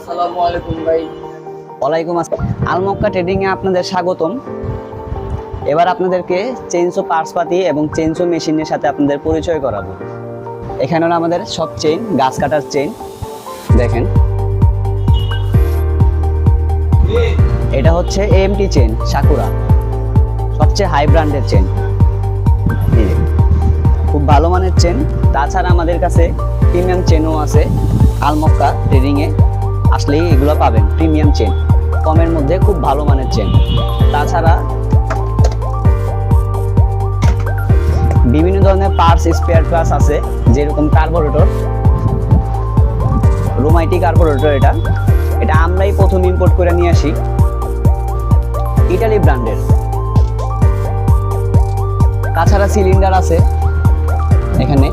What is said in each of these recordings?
আসসালামু আলাইকুম ভাই। ওয়ালাইকুম আসসালাম। আল মক্কা ট্রেডিং এ আপনাদের স্বাগতম। এবার আপনাদেরকে চেইনসো পার্টসপাতি এবং চেইনসো মেশিনের সাথে আপনাদের পরিচয় করাবো। এখানে হলো আমাদের সব চেইন, গাছ কাটার চেইন। দেখেন, এটা হচ্ছে এএমটি চেইন সাকুরা, সবচেয়ে হাই ব্র্যান্ডের চেইন। খুব ভালো মানের চেইন। তাছাড়া আমাদের কাছে প্রিমিয়াম চেনও আছে। আল মক্কা ট্রেডিং এ আসলেই এগুলো পাবেন, প্রিমিয়াম চেন, কমের মধ্যে খুব ভালো মানের চেন। তাছাড়া বিভিন্ন ধরনের পার্টস, স্পেয়ার ক্লাস আছে, যেরকম কার্বোরেটর, রোমাইটি কার্বোরেটর। এটা আমরাই প্রথম ইম্পোর্ট করে নিয়ে আসি, ইটালি ব্র্যান্ডের। তাছাড়া সিলিন্ডার আছে এখানে,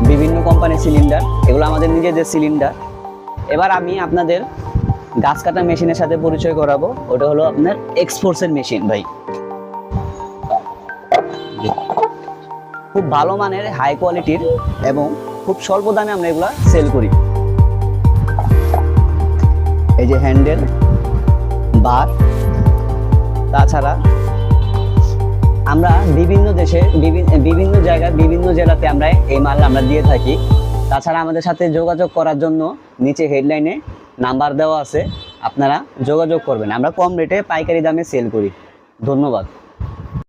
বিভিন্ন কোম্পানির সিলিন্ডার, এগুলো আমাদের নিজেদের সিলিন্ডার। এবার আমি আপনাদের গাছ কাটা মেশিনের সাথে পরিচয় করাবো। ওটা হলো আপনার এক্সফোর্সের মেশিন ভাই। খুব ভালো মানের, হাই কোয়ালিটির এবং খুব স্বল্প দামে আমরা এগুলা সেল করি। এই যে হ্যান্ডেল, বার। তাছাড়া আমরা বিভিন্ন দেশে, বিভিন্ন জায়গায়, বিভিন্ন জেলাতে আমরা এই মাল আমরা দিয়ে থাকি। তাছাড়া আমাদের সাথে যোগাযোগ করার জন্য নিচে হেডলাইনে নাম্বার দেওয়া আছে, আপনারা যোগাযোগ করবেন। আমরা কম রেটে পাইকারি দামে সেল করি। ধন্যবাদ।